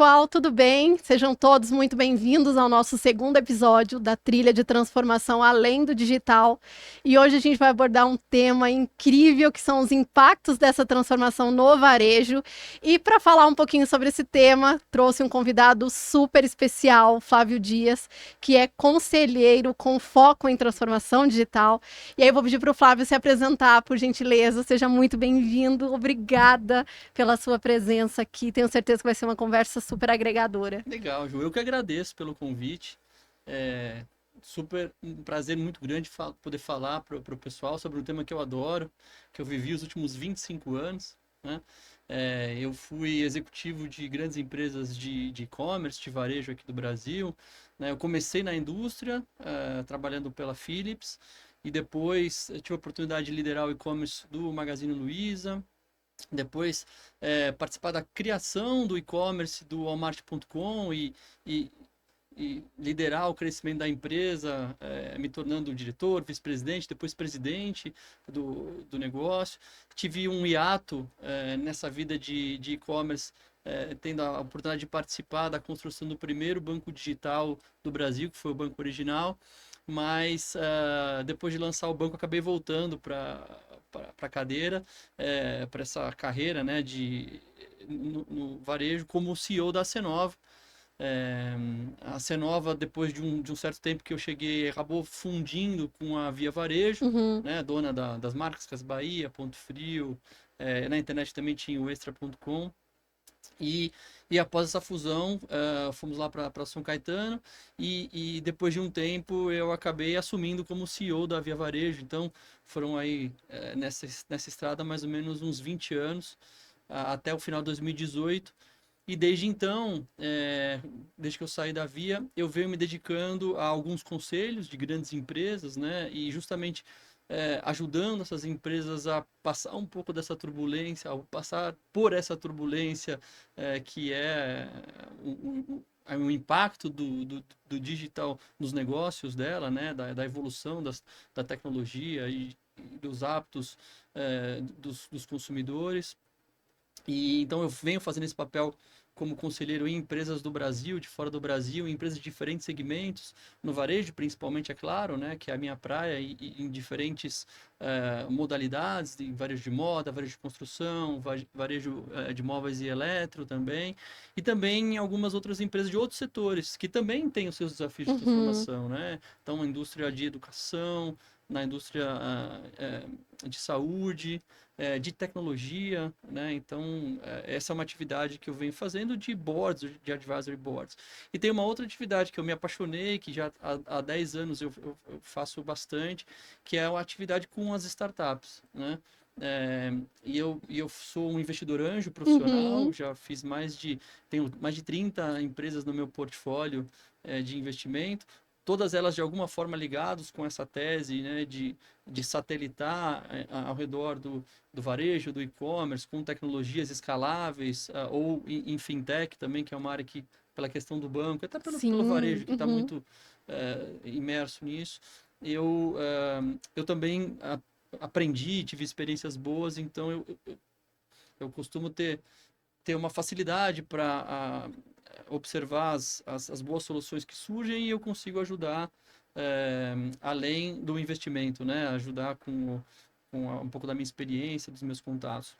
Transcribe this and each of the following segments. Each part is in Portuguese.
pessoal, tudo bem? Sejam todos muito bem-vindos ao nosso segundo episódio da Trilha de Transformação Além do Digital. E hoje a gente vai abordar um tema incrível, que são os impactos dessa transformação no varejo. E para falar um pouquinho sobre esse tema, trouxe um convidado super especial, Flávio Dias, que é conselheiro com foco em transformação digital. E aí eu vou pedir para o Flávio se apresentar, por gentileza. Seja muito bem-vindo, obrigada pela sua presença aqui. Tenho certeza que vai ser uma conversa super agregadora. Legal, Ju. Eu que agradeço pelo convite. É super um prazer muito grande poder falar para o pessoal sobre um tema que eu adoro, que eu vivi os últimos 25 anos, né? Eu fui executivo de grandes empresas de e-commerce, de varejo aqui do Brasil, né? Eu comecei na indústria, trabalhando pela Philips, e depois tive a oportunidade de liderar o e-commerce do Magazine Luiza. Depois participar da criação do e-commerce do Walmart.com e liderar o crescimento da empresa, me tornando diretor, vice-presidente, depois presidente do negócio. Tive um hiato nessa vida de e-commerce, tendo a oportunidade de participar da construção do primeiro banco digital do Brasil, que foi o Banco Original. Mas depois de lançar o banco, acabei voltando para a cadeira, para essa carreira, né, no varejo como CEO da Cenova. A Cenova, depois de um certo tempo que eu cheguei, acabou fundindo com a Via Varejo, né, dona das marcas Casas Bahia, Ponto Frio, na internet também tinha o Extra.com. E após essa fusão, fomos lá para São Caetano e depois de um tempo eu acabei assumindo como CEO da Via Varejo. Então foram aí nessa estrada mais ou menos uns 20 anos, até o final de 2018. E desde então, desde que eu saí da Via, eu venho me dedicando a alguns conselhos de grandes empresas, né? E justamente ajudando essas empresas a passar um pouco dessa turbulência, a passar por essa turbulência que é o impacto do digital nos negócios dela, né? Da evolução da tecnologia e dos hábitos dos consumidores. E então eu venho fazendo esse papel como conselheiro em empresas do Brasil, de fora do Brasil, em empresas de diferentes segmentos, no varejo principalmente, é claro, né, que é a minha praia, e em diferentes modalidades, em varejo de moda, varejo de construção, varejo de móveis e eletro também, e também em algumas outras empresas de outros setores, que também têm os seus desafios de transformação, né? Então, a indústria de educação, na indústria de saúde, de tecnologia, né? Então, essa é uma atividade que eu venho fazendo de boards, de advisory boards. E tem uma outra atividade que eu me apaixonei, que já há 10 anos eu faço bastante, que é a atividade com as startups, né? E eu sou um investidor anjo profissional, já fiz tenho mais de 30 empresas no meu portfólio de investimento, todas elas de alguma forma ligadas com essa tese, né, de satelitar ao redor do varejo, do e-commerce, com tecnologias escaláveis, ou em fintech também, que é uma área que, pela questão do banco, até pelo varejo, que está muito imerso nisso. Eu também aprendi, tive experiências boas, então eu costumo ter uma facilidade para observar as boas soluções que surgem, e eu consigo ajudar além do investimento, né? Ajudar com um pouco da minha experiência, dos meus contatos.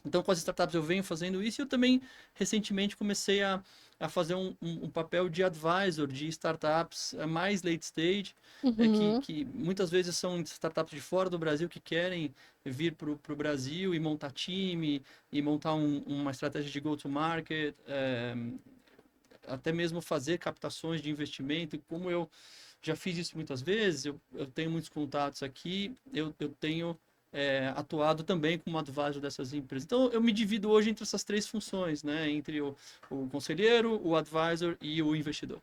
Então, com as startups eu venho fazendo isso, e eu também recentemente comecei a fazer um papel de advisor de startups mais late stage, que muitas vezes são startups de fora do Brasil que querem vir para o Brasil e montar time, e montar uma estratégia de go-to-market, até mesmo fazer captações de investimento. E como eu já fiz isso muitas vezes, eu tenho muitos contatos aqui, eu tenho atuado também como advisor dessas empresas. Então, eu me divido hoje entre essas três funções, né? Entre o conselheiro, o advisor e o investidor.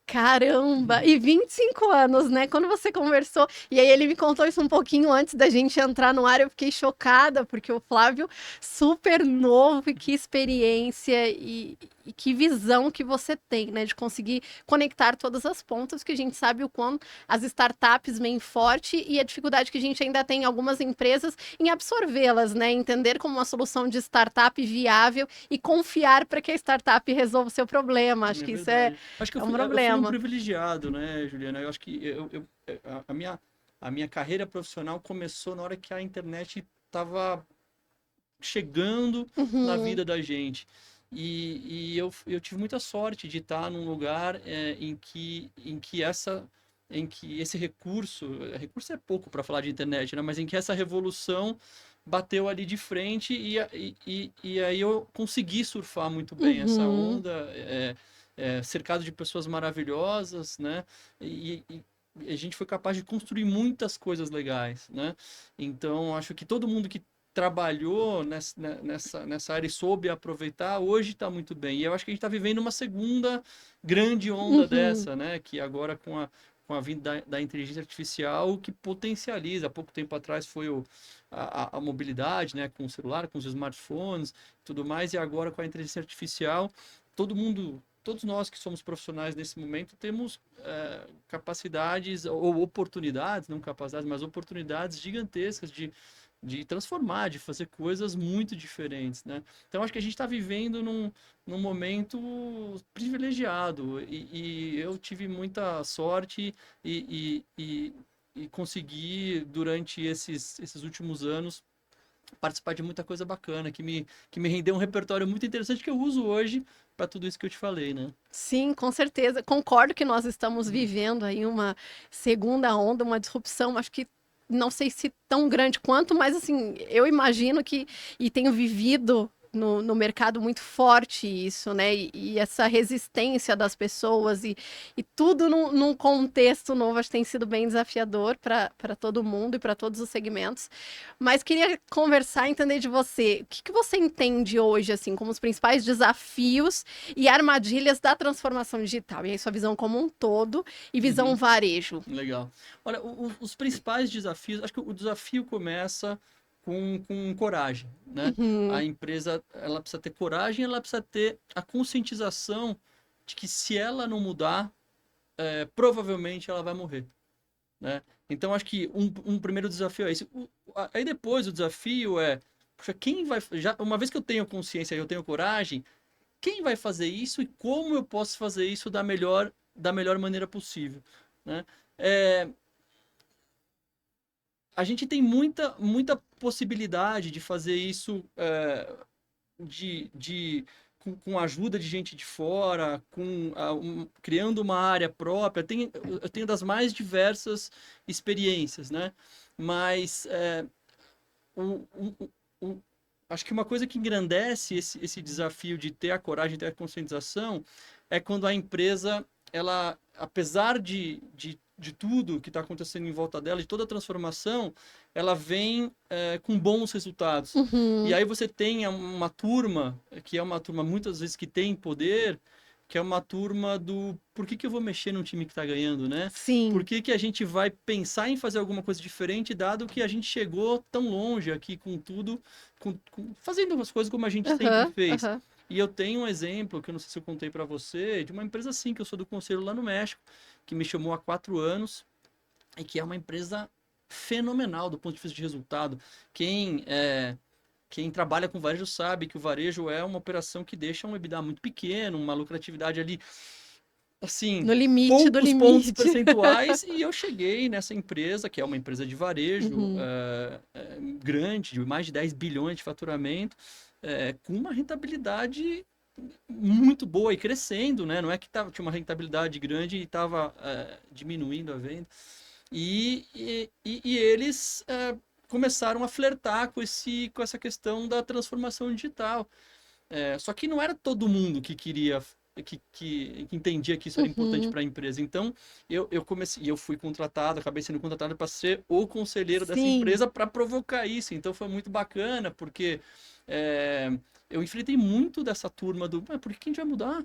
Caramba! E 25 anos, né? Quando você conversou, e aí ele me contou isso um pouquinho antes da gente entrar no ar, eu fiquei chocada, porque o Flávio, super novo, e que experiência, e que visão que você tem, né, de conseguir conectar todas as pontas, que a gente sabe o quanto as startups vêm forte e a dificuldade que a gente ainda tem em algumas empresas em absorvê-las, né, entender como uma solução de startup viável e confiar para que a startup resolva o seu problema. Acho É que isso verdade. Acho que é um eu fui um problema. privilegiado, né, Juliana? Eu acho que a minha carreira profissional começou na hora que a internet estava chegando na Uhum, vida da gente. Eu tive muita sorte de estar num lugar em que esse recurso é pouco para falar de internet, né? Mas em que essa revolução bateu ali de frente e aí eu consegui surfar muito bem essa uhum. onda, cercado de pessoas maravilhosas, né? E a gente foi capaz de construir muitas coisas legais, né? Então, acho que todo mundo que trabalhou nessa área e soube aproveitar, hoje está muito bem. E eu acho que a gente está vivendo uma segunda grande onda Uhum. dessa, né? Que agora com a vinda da inteligência artificial, que potencializa. Há pouco tempo atrás foi a mobilidade, né? Com o celular, com os smartphones, tudo mais, e agora com a inteligência artificial, todos nós que somos profissionais nesse momento temos capacidades ou oportunidades, não capacidades, mas oportunidades gigantescas de transformar, de fazer coisas muito diferentes, né? Então acho que a gente está vivendo num momento privilegiado e eu tive muita sorte e consegui durante esses últimos anos participar de muita coisa bacana que me rendeu um repertório muito interessante que eu uso hoje para tudo isso que eu te falei, né? Sim, com certeza. Concordo que nós estamos vivendo aí uma segunda onda, uma disrupção, acho que não sei se tão grande quanto, mas assim, eu imagino que, e tenho vivido no mercado muito forte isso, né? E essa resistência das pessoas e tudo num contexto novo, acho que tem sido bem desafiador para todo mundo e para todos os segmentos. Mas queria conversar, entender de você, o que que você entende hoje, assim, como os principais desafios e armadilhas da transformação digital? E aí, sua visão como um todo e visão Uhum. varejo. Legal. Olha, os principais desafios, acho que o desafio começa com coragem, né? Uhum, A empresa, ela precisa ter coragem, ela precisa ter a conscientização de que se ela não mudar, provavelmente ela vai morrer, né? Então, acho que um primeiro desafio é esse. Aí depois o desafio é, puxa, quem vai, já, uma vez que eu tenho consciência e eu tenho coragem, quem vai fazer isso e como eu posso fazer isso da melhor maneira possível, né? É, a gente tem muita possibilidade de fazer isso com a ajuda de gente de fora, criando uma área própria. Eu tenho das mais diversas experiências, né? Mas o, o, o, acho que uma coisa que engrandece esse desafio de ter a coragem, ter a conscientização, é quando a empresa, ela, apesar de tudo que está acontecendo em volta dela, de toda a transformação, ela vem com bons resultados. E uhum, aí você tem uma turma, que é uma turma muitas vezes que tem poder, que é uma turma do por que eu vou mexer num time que está ganhando, né? Por sim. que a gente vai pensar em fazer alguma coisa diferente, dado que a gente chegou tão longe aqui com tudo, fazendo as coisas como a gente sempre Aham, fez. aham. E eu tenho um exemplo, que eu não sei se eu contei para você, de uma empresa assim, que eu sou do conselho lá no México, que me chamou há 4 anos, e que é uma empresa fenomenal do ponto de vista de resultado. Quem trabalha com varejo sabe que o varejo é uma operação que deixa um EBITDA muito pequeno, uma lucratividade ali assim, No limite do poucos pontos limite. percentuais, e eu cheguei nessa empresa, que é uma empresa de varejo Uhum, grande, de mais de 10 bilhões de faturamento, com uma rentabilidade muito boa e crescendo, né? Não é que tinha uma rentabilidade grande e estava diminuindo a venda. E eles começaram a flertar com essa questão da transformação digital. Só que não era todo mundo que queria, que entendia que isso era importante uhum. para a empresa. Então, eu comecei, e eu fui contratado, acabei sendo contratado para ser o conselheiro dessa Sim. empresa para provocar isso. Então, foi muito bacana, porque é, eu enfrentei muito dessa turma por que a gente vai mudar?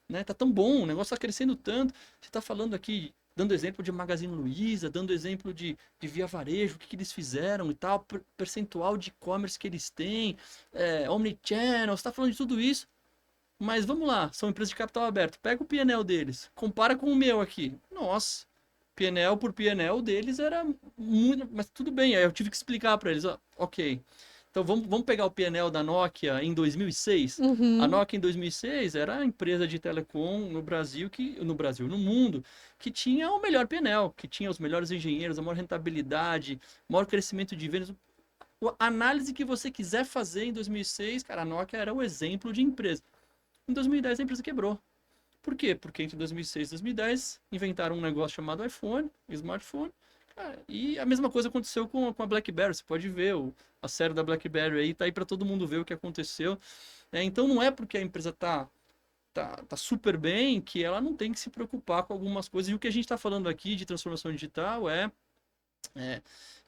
Né? Tá tão bom, o negócio está crescendo tanto. Você está falando aqui, dando exemplo de Magazine Luiza, dando exemplo de Via Varejo, o que eles fizeram e tal, percentual de e-commerce que eles têm, omnichannel, você está falando de tudo isso. Mas vamos lá, são empresas de capital aberto. Pega o P&L deles, compara com o meu aqui. Nossa, P&L por P&L deles era muito... Mas tudo bem, aí eu tive que explicar para eles. Ó, ok, então vamos pegar o P&L da Nokia em 2006. A Uhum. Nokia em 2006 era a empresa de telecom no mundo, que tinha o melhor P&L, que tinha os melhores engenheiros, a maior rentabilidade, maior crescimento de vendas. A análise que você quiser fazer em 2006, cara, a Nokia era o exemplo de empresa. Em 2010 a empresa quebrou. Por quê? Porque entre 2006 e 2010 inventaram um negócio chamado iPhone, smartphone, e a mesma coisa aconteceu com a BlackBerry. Você pode ver a série da BlackBerry aí, tá aí para todo mundo ver o que aconteceu. Então não é porque a empresa tá super bem que ela não tem que se preocupar com algumas coisas. E o que a gente está falando aqui de transformação digital é,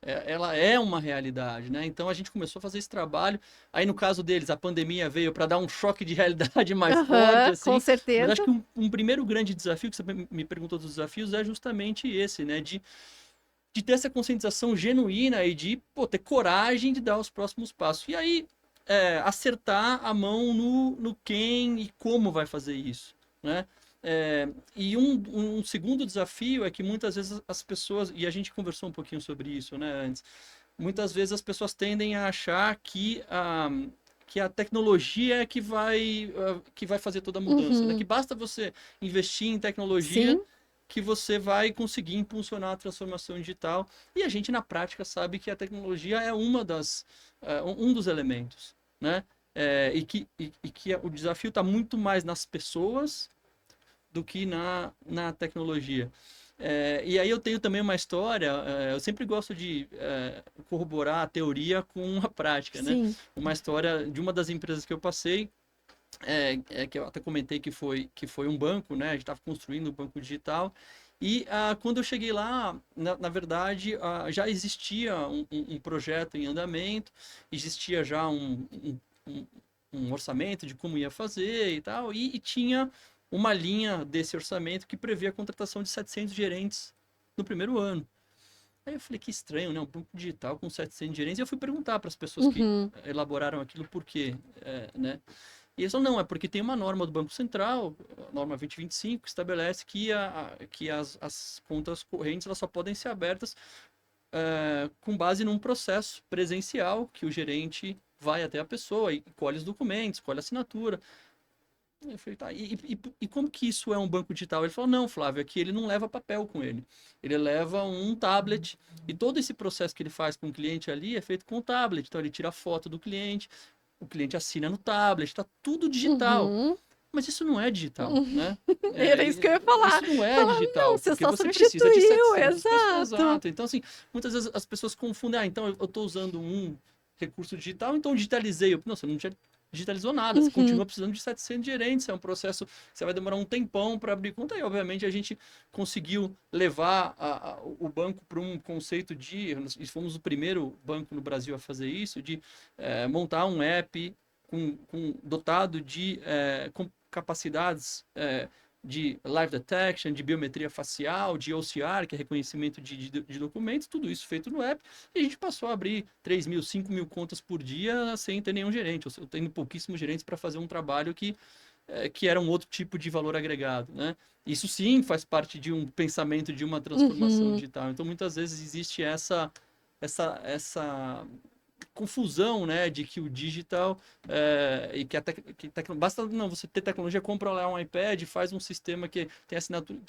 ela é uma realidade, né? Então a gente começou a fazer esse trabalho. Aí no caso deles, a pandemia veio para dar um choque de realidade mais forte, Aham, com assim. Mas acho certeza. que um primeiro grande desafio, que você me perguntou dos desafios, é justamente esse, né? De ter essa conscientização genuína e de ter coragem de dar os próximos passos. E aí acertar a mão no quem e como vai fazer isso, né? E um segundo desafio é que muitas vezes as pessoas, e a gente conversou um pouquinho sobre isso, né, antes, muitas vezes as pessoas tendem a achar que a tecnologia é que vai fazer toda a mudança, né? Que Uhum. basta você investir em tecnologia Sim. que você vai conseguir impulsionar a transformação digital. E a gente, na prática, sabe que a tecnologia é um dos elementos, né? E que o desafio está muito mais nas pessoas do que na tecnologia. E aí eu tenho também uma história, eu sempre gosto de corroborar a teoria com a prática, né? Sim. Uma história de uma das empresas que eu passei, que eu até comentei que foi um banco, né? A gente estava construindo um banco digital. E quando eu cheguei lá, na verdade, já existia um projeto em andamento, existia já um orçamento de como ia fazer e tal, e tinha uma linha desse orçamento que previa a contratação de 700 gerentes no primeiro ano. Aí eu falei, que estranho, né? Um banco digital com 700 gerentes. E eu fui perguntar para as pessoas que Uhum. elaboraram aquilo por quê, né? E eles falaram, não, é porque tem uma norma do Banco Central, a norma 2025, que estabelece que as contas correntes elas só podem ser abertas com base num processo presencial, que o gerente vai até a pessoa e colhe os documentos, colhe a assinatura. Eu falei, tá, e como que isso é um banco digital? Ele falou, não, Flávio, aqui ele não leva papel com ele. Ele leva um tablet e todo esse processo que ele faz com o cliente ali é feito com o tablet. Então ele tira a foto do cliente, o cliente assina no tablet, está tudo digital. Uhum. Mas isso não é digital, Uhum. né? Era isso que eu ia falar. Isso não é Falar, não, digital, você porque só você precisa de substituiu, 700 pessoas. exato. Exato. Então, assim, muitas vezes as pessoas confundem. Então eu estou usando um recurso digital, então eu digitalizei. Não, você não digitalizou nada. Você Uhum. continua precisando de 700 gerentes. É um processo que você vai demorar um tempão para abrir conta. E, obviamente, a gente conseguiu levar o banco para um conceito de... Nós fomos o primeiro banco no Brasil a fazer isso, de montar um app dotado de capacidades de live detection, de biometria facial, de OCR, que é reconhecimento de documentos, tudo isso feito no app, e a gente passou a abrir 3.000, 5.000 contas por dia sem ter nenhum gerente, eu tendo pouquíssimos gerentes para fazer um trabalho que era um outro tipo de valor agregado, né? Isso sim faz parte de um pensamento de uma transformação Uhum. digital. Então, muitas vezes existe essa confusão, né, de que o digital e basta não você ter tecnologia, compra lá um iPad, faz um sistema que tem assinatura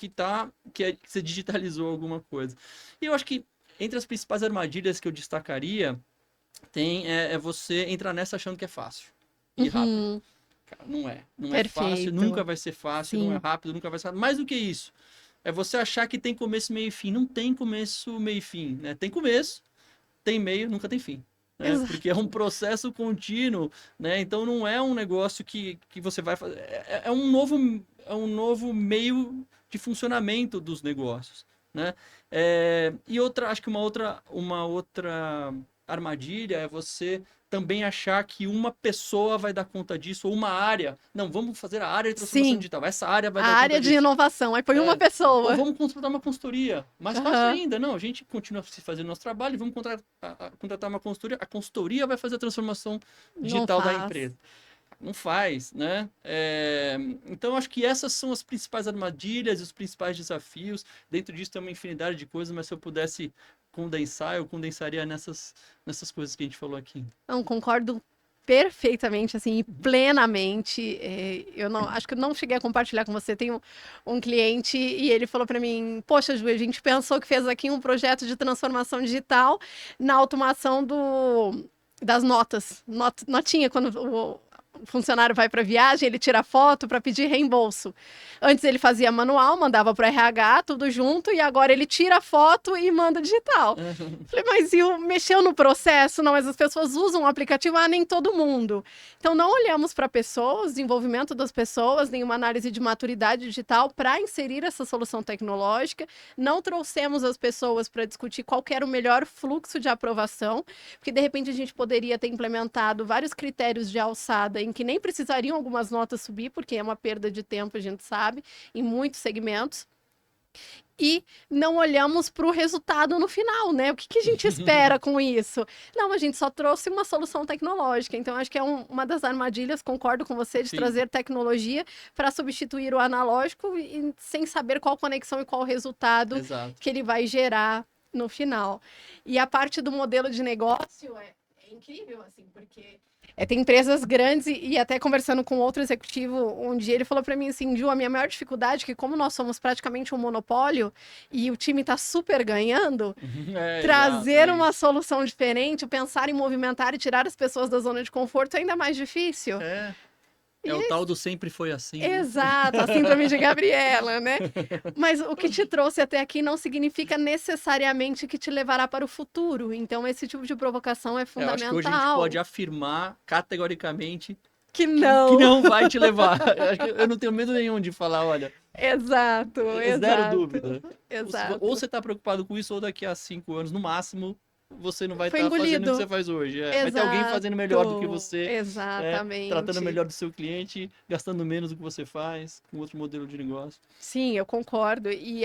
que você digitalizou alguma coisa. E eu acho que entre as principais armadilhas que eu destacaria é você entrar nessa achando que é fácil e rápido. Uhum. Cara, não é fácil, nunca Perfeito. vai ser fácil, não é Sim. rápido, nunca vai ser rápido. Mais do que isso, é você achar que tem começo, meio e fim. Não tem começo, meio e fim, né? Tem começo, tem meio, nunca tem fim. Né? Porque é Exato. um processo contínuo, né? Então não é um negócio que você vai fazer. É um novo meio de funcionamento dos negócios, né? E acho que uma outra armadilha é você também achar que uma pessoa vai dar conta disso, ou uma área. Não, vamos fazer a área de transformação Sim. digital. Essa área vai A dar conta área de disso. inovação. Aí põe uma Ou pessoa. vamos contratar uma consultoria. Mais fácil Aham. ainda, não. A gente continua se fazendo nosso trabalho e vamos contratar uma consultoria. A consultoria vai fazer a transformação Não digital da faz. empresa. Não faz, né? Então, acho que essas são as principais armadilhas e os principais desafios. Dentro disso tem uma infinidade de coisas, mas se eu pudesse condensar, eu condensaria nessas coisas que a gente falou aqui. Não, concordo perfeitamente, assim, e plenamente. Eu não, acho que eu não cheguei a compartilhar com você. Tem um cliente e ele falou para mim: Poxa, Ju, a gente pensou que fez aqui um projeto de transformação digital na automação das notas. Notinha, quando o funcionário vai para viagem, ele tira foto para pedir reembolso. Antes ele fazia manual, mandava para o RH, tudo junto, e agora ele tira a foto e manda digital. Falei, mas mexeu no processo? Não, mas as pessoas usam o aplicativo, nem todo mundo. Então não olhamos para pessoas, desenvolvimento das pessoas, nenhuma análise de maturidade digital para inserir essa solução tecnológica. Não trouxemos as pessoas para discutir qual era o melhor fluxo de aprovação, porque de repente a gente poderia ter implementado vários critérios de alçada em que nem precisariam algumas notas subir, porque é uma perda de tempo, a gente sabe, em muitos segmentos. E não olhamos para o resultado no final, né? O que a gente espera com isso? Não, a gente só trouxe uma solução tecnológica. Então, acho que é uma das armadilhas, concordo com você, de trazer tecnologia para substituir o analógico sem saber qual conexão e qual resultado que ele vai gerar no final. E a parte do modelo de negócio é incrível, assim, porque tem empresas grandes e até conversando com outro executivo, um dia ele falou para mim assim, Ju, a minha maior dificuldade é que como nós somos praticamente um monopólio e o time está super ganhando, trazer uma solução diferente, pensar em movimentar e tirar as pessoas da zona de conforto é ainda mais difícil. O tal do sempre foi assim. Exato, a síndrome de Gabriela, né? Mas o que te trouxe até aqui não significa necessariamente que te levará para o futuro. Então, esse tipo de provocação é fundamental. Eu acho que hoje a gente pode afirmar categoricamente que não vai te levar. Eu não tenho medo nenhum de falar, olha. Exato. Zero dúvida. Exato. Ou você está preocupado com isso, ou daqui a 5 anos, no máximo, você não vai estar fazendo o que você faz hoje. Vai ter alguém fazendo melhor do que você. Exatamente. Tratando melhor do seu cliente, gastando menos do que você faz, com outro modelo de negócio. Sim, eu concordo. E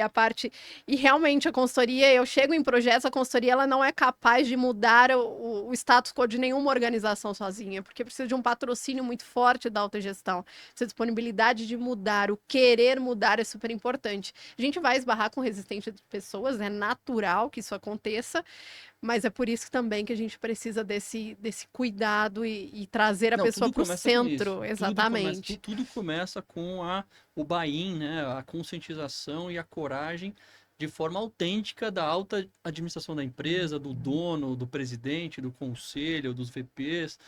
realmente a consultoria, eu chego em projetos, a consultoria ela não é capaz de mudar o status quo de nenhuma organização sozinha, porque precisa de um patrocínio muito forte da autogestão. Essa disponibilidade de mudar, o querer mudar é super importante. A gente vai esbarrar com resistência de pessoas, é natural que isso aconteça, mas é por isso também que a gente precisa desse cuidado e trazer a pessoa para o centro. Exatamente. Tudo começa com o buy-in, né? A conscientização e a coragem de forma autêntica da alta administração da empresa, do dono, do presidente, do conselho, dos VPs.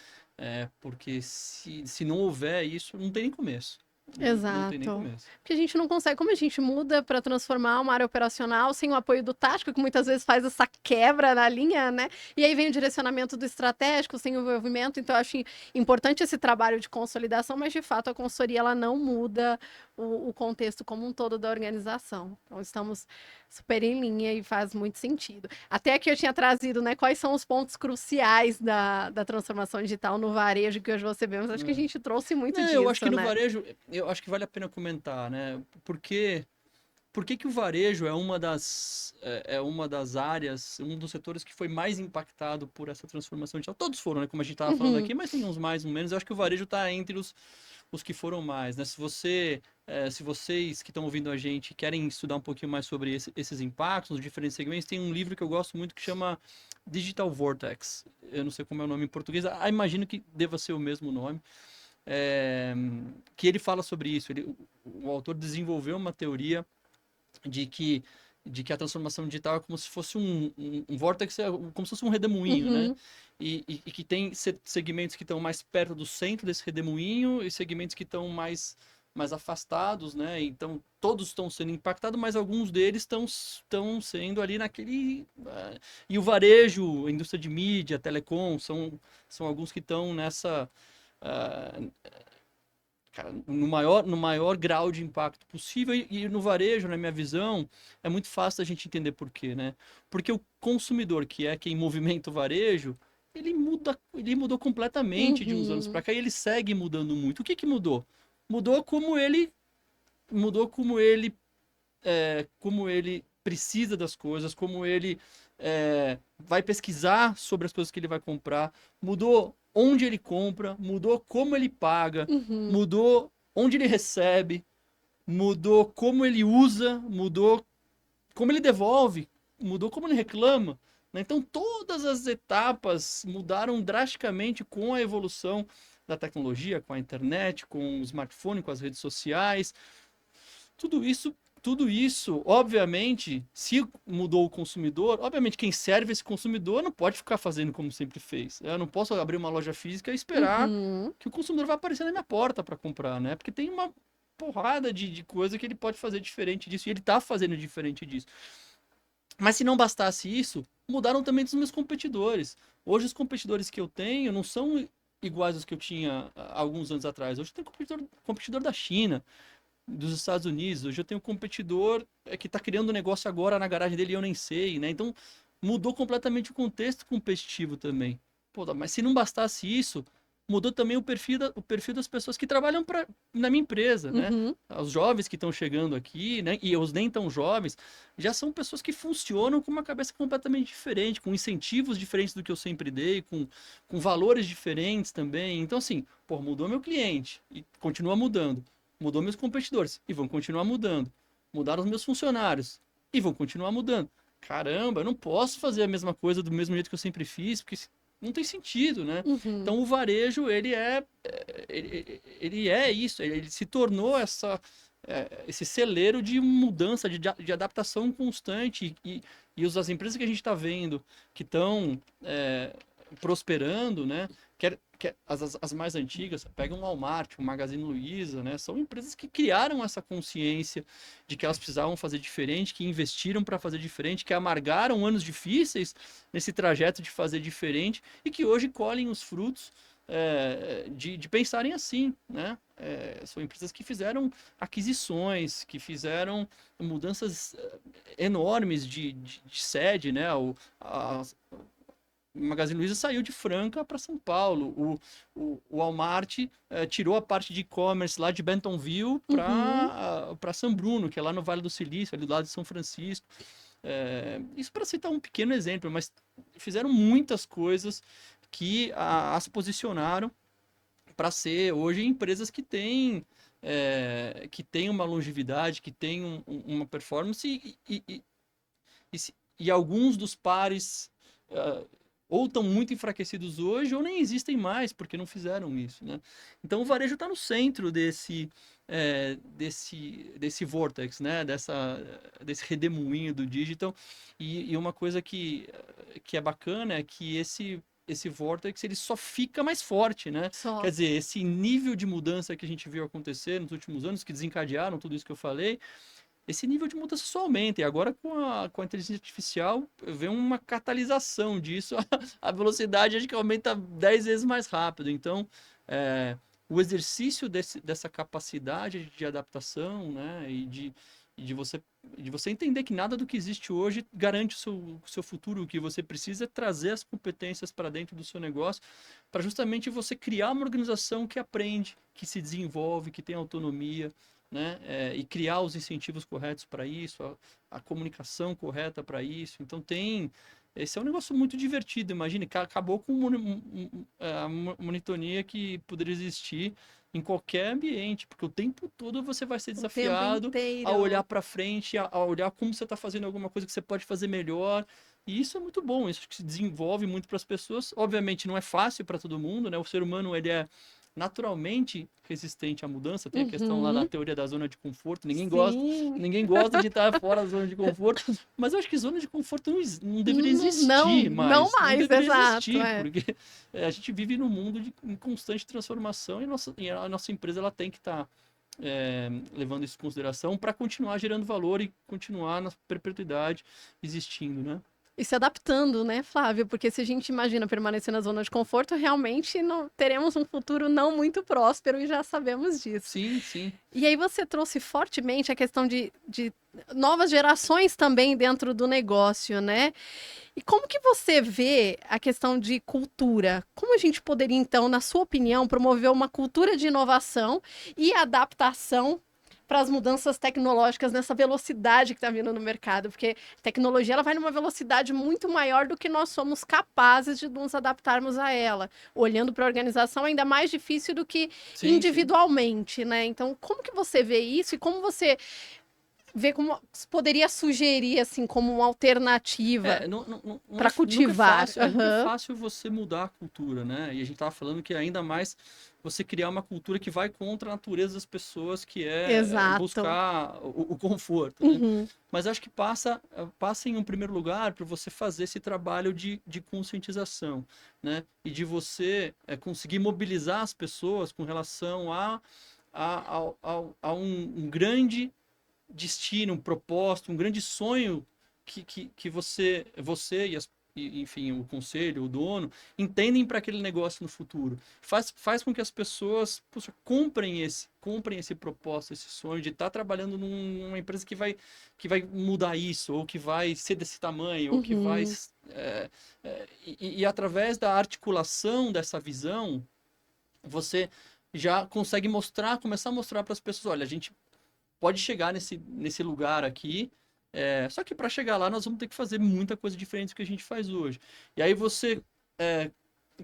Porque se não houver isso, não tem nem começo. Exato. Não tem nem começo. Porque a gente não consegue, como a gente muda para transformar uma área operacional sem o apoio do tático, que muitas vezes faz essa quebra na linha, né? E aí vem o direcionamento do estratégico, sem o envolvimento. Então, eu acho importante esse trabalho de consolidação, mas de fato a consultoria ela não muda o contexto como um todo da organização. Então, estamos super em linha e faz muito sentido. Até aqui eu tinha trazido, né, quais são os pontos cruciais da transformação digital no varejo que hoje você vê, mas acho que a gente trouxe muito disso, eu acho que no né? varejo, eu acho que vale a pena comentar, né? Por que o varejo é uma das áreas, um dos setores que foi mais impactado por essa transformação digital? Todos foram, né? Como a gente estava falando aqui, mas tem uns mais, uns menos. Eu acho que o varejo está entre os que foram mais, né? Se vocês que estão ouvindo a gente querem estudar um pouquinho mais sobre esses impactos nos diferentes segmentos, tem um livro que eu gosto muito que chama Digital Vortex. Eu não sei como é o nome em português, imagino que deva ser o mesmo nome. Que ele fala sobre isso. O autor desenvolveu uma teoria de que a transformação digital é como se fosse um vórtice, como se fosse um redemoinho, né? E que tem segmentos que estão mais perto do centro desse redemoinho e segmentos que estão mais afastados, né? Então, todos estão sendo impactados, mas alguns deles estão sendo ali naquele... E o varejo, a indústria de mídia, telecom, são alguns que estão nessa... Cara, no maior grau de impacto possível, e no varejo, na minha visão, é muito fácil a gente entender por quê, né? Porque o consumidor, que é quem movimenta o varejo, ele mudou completamente de uns anos para cá e ele segue mudando muito. O que mudou? Mudou como ele precisa das coisas, como ele vai pesquisar sobre as coisas que ele vai comprar. Mudou onde ele compra, mudou como ele paga, Uhum. mudou onde ele recebe, mudou como ele usa, mudou como ele devolve, mudou como ele reclama, né? Então, todas as etapas mudaram drasticamente com a evolução da tecnologia, com a internet, com o smartphone, com as redes sociais. Tudo isso, obviamente, se mudou o consumidor, obviamente quem serve esse consumidor não pode ficar fazendo como sempre fez. Eu não posso abrir uma loja física e esperar Uhum. que o consumidor vá aparecer na minha porta para comprar, né? Porque tem uma porrada de coisa que ele pode fazer diferente disso, e ele está fazendo diferente disso. Mas se não bastasse isso, mudaram também dos meus competidores. Hoje os competidores que eu tenho não são iguais aos que eu tinha há alguns anos atrás. Hoje eu tenho competidor da China, dos Estados Unidos. Hoje eu tenho um competidor que está criando um negócio agora na garagem dele e eu nem sei, né? Então mudou completamente o contexto competitivo também. Pô, mas se não bastasse isso, mudou também o perfil das pessoas que trabalham na minha empresa, né? Uhum. Os jovens que estão chegando aqui, né? E os nem tão jovens, já são pessoas que funcionam com uma cabeça completamente diferente, com incentivos diferentes do que eu sempre dei, com valores diferentes também. Então, assim, pô, mudou meu cliente e continua mudando. Mudou meus competidores e vão continuar mudando. Mudaram os meus funcionários e vão continuar mudando. Caramba, eu não posso fazer a mesma coisa do mesmo jeito que eu sempre fiz, porque não tem sentido, né? Uhum. Então o varejo, ele é isso, ele se tornou esse celeiro de mudança, de adaptação constante. As empresas que a gente está vendo que estão prosperando, né? As mais antigas, pega um Walmart, um Magazine Luiza, né? São empresas que criaram essa consciência de que elas precisavam fazer diferente, que investiram para fazer diferente, que amargaram anos difíceis nesse trajeto de fazer diferente e que hoje colhem os frutos de pensarem assim, né? São empresas que fizeram aquisições, que fizeram mudanças enormes de sede, né? O Magazine Luiza saiu de Franca para São Paulo. O Walmart tirou a parte de e-commerce lá de Bentonville Uhum. para São Bruno, que é lá no Vale do Silício, ali do lado de São Francisco. Isso para citar um pequeno exemplo, mas fizeram muitas coisas que as posicionaram para ser hoje empresas que têm uma longevidade, que têm uma performance e alguns dos pares ou estão muito enfraquecidos hoje ou nem existem mais porque não fizeram isso, né? Então o varejo está no centro desse vortex, né? Desse redemoinho do digital e uma coisa que é bacana é que esse vortex ele só fica mais forte, né? Só. Quer dizer, esse nível de mudança que a gente viu acontecer nos últimos anos, que desencadearam tudo isso que eu falei, esse nível de mudança só aumenta. E agora com a inteligência artificial vem uma catalisação disso. A velocidade acho que aumenta 10 vezes mais rápido. Então, o exercício dessa capacidade de adaptação, né? E de você entender que nada do que existe hoje garante o seu futuro. O que você precisa é trazer as competências para dentro do seu negócio, para justamente você criar uma organização que aprende, que se desenvolve, que tem autonomia, né? E criar os incentivos corretos para isso, a comunicação correta para isso. Então esse é um negócio muito divertido. Imagine, acabou com a monotonia que poderia existir em qualquer ambiente, porque o tempo todo você vai ser O tempo desafiado a inteiro. olhar para frente, a olhar como você está fazendo alguma coisa que você pode fazer melhor. E isso é muito bom, isso que se desenvolve muito para as pessoas. Obviamente não é fácil para todo mundo, né? O ser humano ele é naturalmente resistente à mudança. Tem a questão lá da Uhum. teoria da zona de conforto. Sim. Ninguém gosta de estar fora da zona de conforto. Mas eu acho que zona de conforto não deveria Não, existir não mais. Não mais, deveria exato, existir, é. porque a gente vive num mundo em constante transformação e a nossa empresa ela tem que estar levando isso em consideração para continuar gerando valor e continuar na perpetuidade existindo, né? E se adaptando, né, Flávio? Porque se a gente imagina permanecer na zona de conforto, realmente não teremos um futuro não muito próspero e já sabemos disso. Sim, sim. E aí você trouxe fortemente a questão de novas gerações também dentro do negócio, né? E como que você vê a questão de cultura? Como a gente poderia, então, na sua opinião, promover uma cultura de inovação e adaptação para as mudanças tecnológicas nessa velocidade que está vindo no mercado, porque a tecnologia ela vai numa velocidade muito maior do que nós somos capazes de nos adaptarmos a ela. Olhando para a organização, ainda mais difícil do que Sim, sim. individualmente, né? Então, como que você vê isso e como você vê como poderia sugerir assim como uma alternativa para cultivar? Nunca é fácil você mudar a cultura, né? E a gente estava falando que ainda mais você criar uma cultura que vai contra a natureza das pessoas, que é Exato. buscar o conforto, né? Uhum. Mas acho que passa em um primeiro lugar para você fazer esse trabalho de conscientização, né? E de você conseguir mobilizar as pessoas com relação a um grande destino, um propósito, um grande sonho que você enfim, o conselho, o dono, entendem para aquele negócio no futuro. Faz com que as pessoas, poxa, comprem esse propósito, esse sonho de estar trabalhando numa empresa que vai mudar isso, ou que vai ser desse tamanho, ou que vai. Uhum. E através da articulação dessa visão, você já consegue começar a mostrar para as pessoas, olha, a gente pode chegar nesse lugar aqui. Só que para chegar lá, nós vamos ter que fazer muita coisa diferente do que a gente faz hoje. E aí você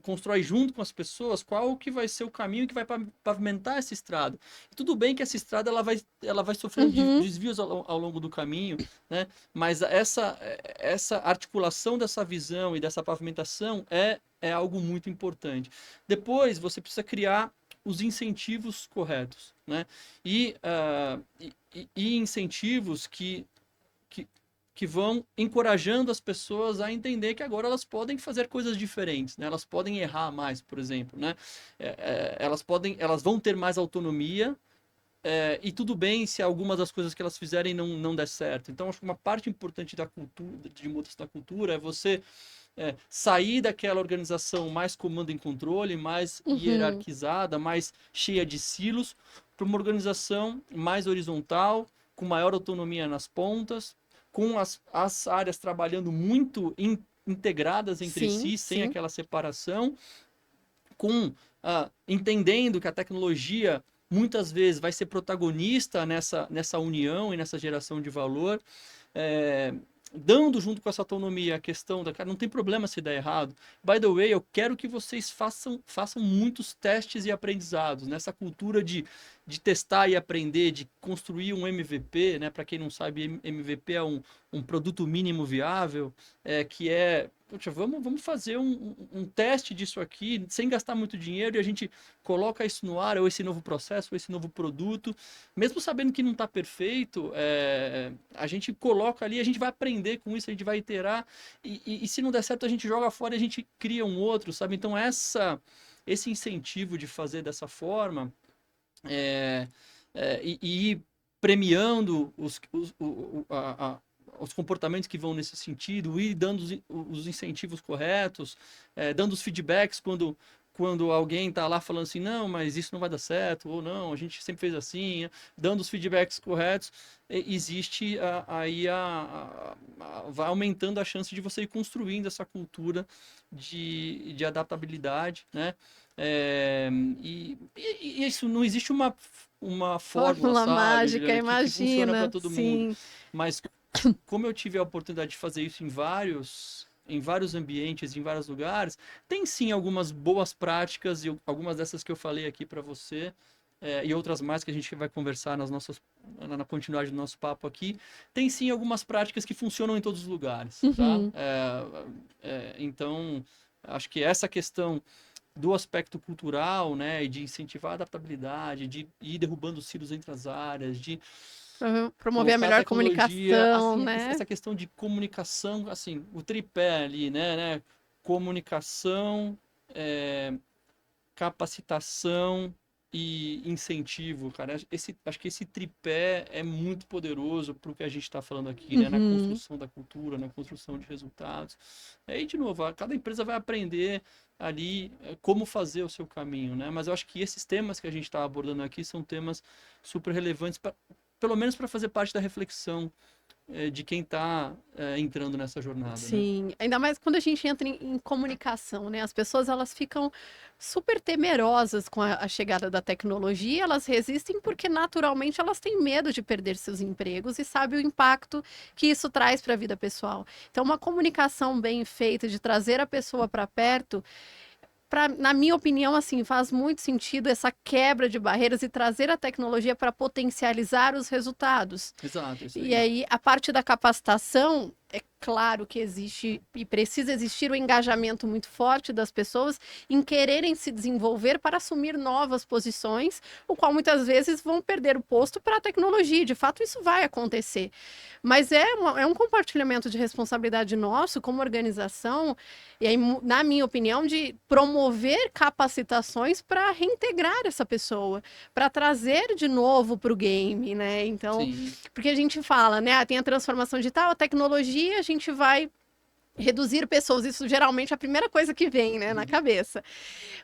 constrói junto com as pessoas qual que vai ser o caminho que vai pavimentar essa estrada. E tudo bem que essa estrada ela vai sofrendo Uhum. desvios ao longo do caminho, né? Mas essa articulação dessa visão e dessa pavimentação é algo muito importante. Depois, você precisa criar os incentivos corretos, né? E incentivos que, que vão encorajando as pessoas a entender que agora elas podem fazer coisas diferentes, né? Elas podem errar mais, por exemplo, né? Elas vão ter mais autonomia, e tudo bem se algumas das coisas que elas fizerem não der certo. Então, acho que uma parte importante da cultura, de mudança da cultura, é você sair daquela organização mais comando e controle, mais Uhum. hierarquizada, mais cheia de silos, para uma organização mais horizontal, com maior autonomia nas pontas, com as áreas trabalhando muito integradas entre Sim, si, sem sim. aquela separação, entendendo que a tecnologia muitas vezes vai ser protagonista nessa união e nessa geração de valor, é, dando junto com essa autonomia a questão da, cara, não tem problema se der errado. By the way, eu quero que vocês façam muitos testes e aprendizados, nessa cultura de testar e aprender, de construir um MVP, né? Para quem não sabe, MVP é um produto mínimo viável, que poxa, vamos fazer um teste disso aqui, sem gastar muito dinheiro, e a gente coloca isso no ar, ou esse novo processo, ou esse novo produto, mesmo sabendo que não está perfeito, a gente coloca ali, a gente vai aprender com isso, a gente vai iterar, e se não der certo, a gente joga fora e a gente cria um outro, sabe? Então, esse incentivo de fazer dessa forma, e ir premiando os comportamentos que vão nesse sentido, ir dando os incentivos corretos, dando os feedbacks quando alguém está lá falando assim, não, mas isso não vai dar certo, ou não, a gente sempre fez assim, dando os feedbacks corretos, existe aí vai aumentando a chance de você ir construindo essa cultura de adaptabilidade, né? É, e isso não existe uma fórmula, Fórmula sabe, mágica, Juliana, que funciona para imagina. todo mundo. Sim. Mas como eu tive a oportunidade de fazer isso em vários ambientes, em vários lugares, tem sim algumas boas práticas e algumas dessas que eu falei aqui para você, e outras mais que a gente vai conversar na continuidade do nosso papo aqui. Tem sim algumas práticas que funcionam em todos os lugares, tá? Uhum. Então, acho que essa questão do aspecto cultural, né, e de incentivar a adaptabilidade, de ir derrubando os silos entre as áreas, de Promover a colocar a melhor tecnologia, comunicação, assim, né? essa questão de comunicação, assim, o tripé ali, né, comunicação, é, capacitação e incentivo, cara. Acho que esse tripé é muito poderoso para o que a gente está falando aqui, né? Na Uhum. construção da cultura, na construção de resultados. E, de novo, cada empresa vai aprender ali como fazer o seu caminho, né? Mas eu acho que esses temas que a gente está abordando aqui são temas super relevantes, pelo menos para fazer parte da reflexão de quem está entrando nessa jornada. Sim, né? ainda mais quando a gente entra em comunicação, né? As pessoas elas ficam super temerosas com a chegada da tecnologia, elas resistem porque naturalmente elas têm medo de perder seus empregos e sabem o impacto que isso traz para a vida pessoal. Então, uma comunicação bem feita de trazer a pessoa para perto na minha opinião, assim, faz muito sentido essa quebra de barreiras e trazer a tecnologia para potencializar os resultados. Exato, isso E aí. aí, a parte da capacitação, é claro que existe e precisa existir o engajamento muito forte das pessoas em quererem se desenvolver para assumir novas posições, o qual muitas vezes vão perder o posto para a tecnologia. De fato, isso vai acontecer. Mas é um compartilhamento de responsabilidade nosso como organização, e aí, na minha opinião, de promover capacitações para reintegrar essa pessoa, para trazer de novo para o game, né? Então, Sim. porque a gente fala, né? Tem a transformação digital, a tecnologia, a gente vai reduzir pessoas. Isso geralmente é a primeira coisa que vem, né, na cabeça.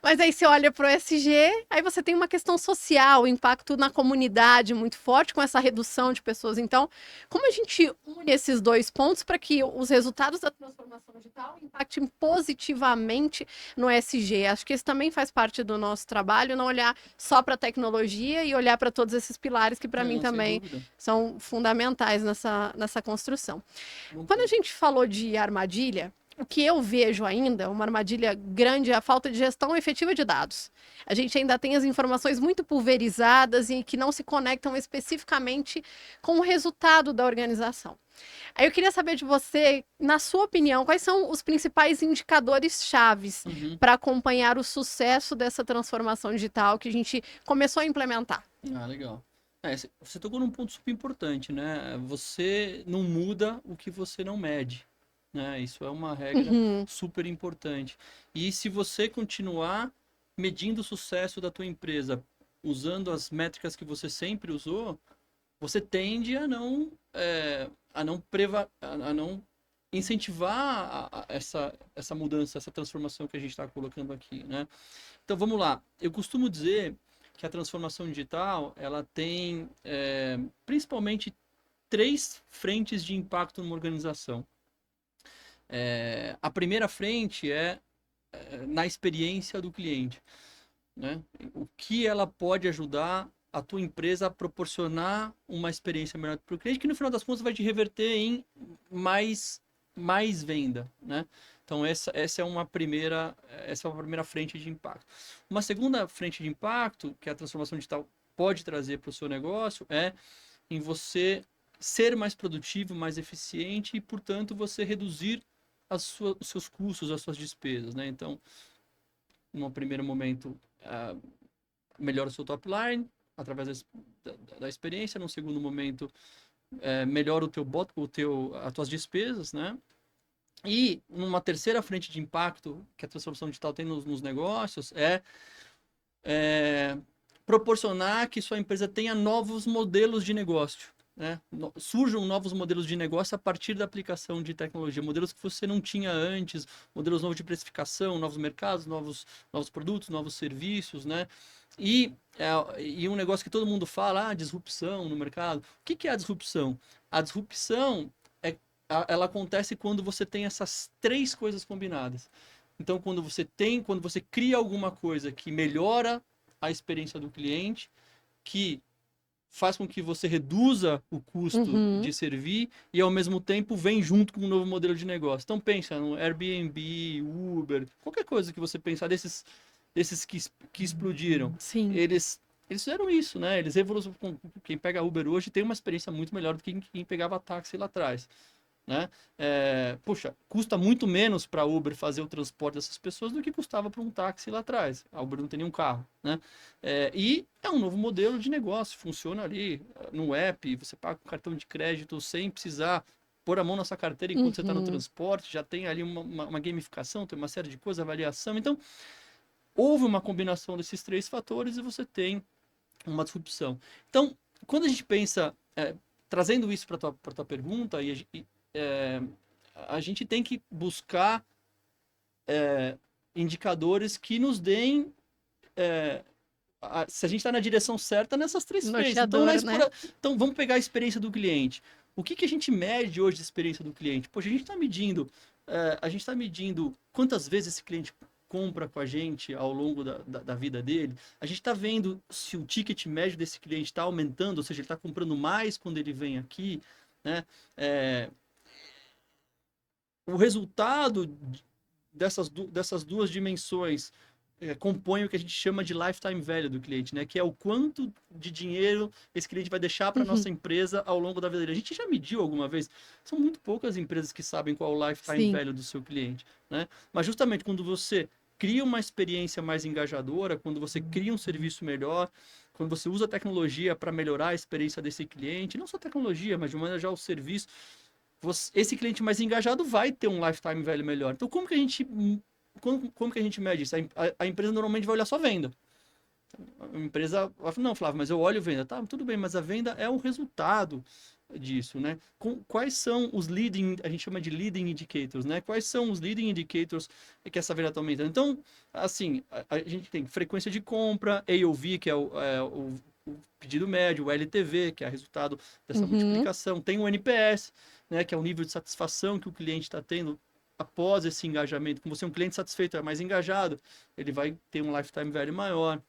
Mas aí você olha para o ESG, aí você tem uma questão social, o impacto na comunidade muito forte com essa redução de pessoas. Então, como a gente une esses dois pontos para que os resultados da transformação digital impactem positivamente no ESG? Acho que isso também faz parte do nosso trabalho, não olhar só para a tecnologia e olhar para todos esses pilares que para mim Não, sem também dúvida. são fundamentais nessa construção. Bom Quando a ponto. gente falou de armadilha, o que eu vejo ainda, uma armadilha grande, é a falta de gestão efetiva de dados. A gente ainda tem as informações muito pulverizadas e que não se conectam especificamente com o resultado da organização. Aí eu queria saber de você, na sua opinião, quais são os principais indicadores chaves Uhum. para acompanhar o sucesso dessa transformação digital que a gente começou a implementar? Ah, legal. Você tocou num ponto super importante, né? Você não muda o que você não mede, né? Isso é uma regra Uhum. super importante. E se você continuar medindo o sucesso da tua empresa usando as métricas que você sempre usou, você tende a não incentivar essa mudança, essa transformação que a gente está colocando aqui, né? Então vamos lá. Eu costumo dizer que a transformação digital ela tem principalmente três frentes de impacto numa organização. A primeira frente é na experiência do cliente, né? O que ela pode ajudar a tua empresa a proporcionar uma experiência melhor para o cliente, que no final das contas vai te reverter em mais venda, né? Então essa é uma primeira frente de impacto. Uma segunda frente de impacto que a transformação digital pode trazer para o seu negócio é em você ser mais produtivo, mais eficiente e, portanto, você reduzir os seus custos, as suas despesas, né? Então, num primeiro momento, melhora o seu top line através da experiência. Num segundo momento, melhora as tuas despesas, né? E numa terceira frente de impacto que a transformação digital tem nos negócios é proporcionar que sua empresa tenha novos modelos de negócio. Né? Surjam novos modelos de negócio a partir da aplicação de tecnologia, modelos que você não tinha antes, modelos novos de precificação, novos mercados, novos produtos, novos serviços, né? E um negócio que todo mundo fala, disrupção no mercado. O que é a disrupção? A disrupção ela acontece quando você tem essas três coisas combinadas. Então, quando você cria alguma coisa que melhora a experiência do cliente, que faz com que você reduza o custo de servir e, ao mesmo tempo, vem junto com um novo modelo de negócio. Então, pensa no Airbnb, Uber, qualquer coisa que você pensar desses que explodiram. Sim. Eles fizeram isso, né? Eles revolucionaram. Quem pega Uber hoje tem uma experiência muito melhor do que quem pegava táxi lá atrás. Né? Puxa, custa muito menos para a Uber fazer o transporte dessas pessoas do que custava para um táxi lá atrás. A Uber não tem nenhum carro, né? E é um novo modelo de negócio, funciona ali no app, você paga com cartão de crédito sem precisar pôr a mão na sua carteira enquanto você está no transporte, já tem ali uma gamificação, tem uma série de coisas, avaliação. Então, houve uma combinação desses três fatores e você tem uma disrupção. Então, quando a gente pensa, trazendo isso para a tua pergunta, a gente tem que buscar indicadores que nos deem se a gente está na direção certa nessas três frentes. Então, Norteador, né? então, vamos pegar a experiência do cliente. O que a gente mede hoje de experiência do cliente? Poxa, a gente está medindo quantas vezes esse cliente compra com a gente ao longo da vida dele. A gente está vendo se o ticket médio desse cliente está aumentando, ou seja, ele está comprando mais quando ele vem aqui, né? O resultado dessas duas dimensões compõe o que a gente chama de lifetime value do cliente, né? Que é o quanto de dinheiro esse cliente vai deixar para nossa empresa ao longo da vida dele. A gente já mediu alguma vez? São muito poucas empresas que sabem qual é o lifetime value do seu cliente, né? Mas justamente quando você cria uma experiência mais engajadora, quando você cria um serviço melhor, quando você usa a tecnologia para melhorar a experiência desse cliente, não só tecnologia, mas de maneira já o serviço, esse cliente mais engajado vai ter um lifetime value melhor. Então, como que a gente mede isso? A empresa normalmente vai olhar só venda. A empresa vai falar, não, Flávio, mas eu olho venda. Tá, tudo bem, mas a venda é um resultado disso, né? Quais são os a gente chama de leading indicators, né? Quais são os leading indicators que essa venda está aumentando? Então, assim, a gente tem frequência de compra, AOV, que é o pedido médio, o LTV, que é o resultado dessa multiplicação, tem o NPS, né, que é o nível de satisfação que o cliente está tendo após esse engajamento. Como você é um cliente satisfeito, é mais engajado, ele vai ter um lifetime value maior.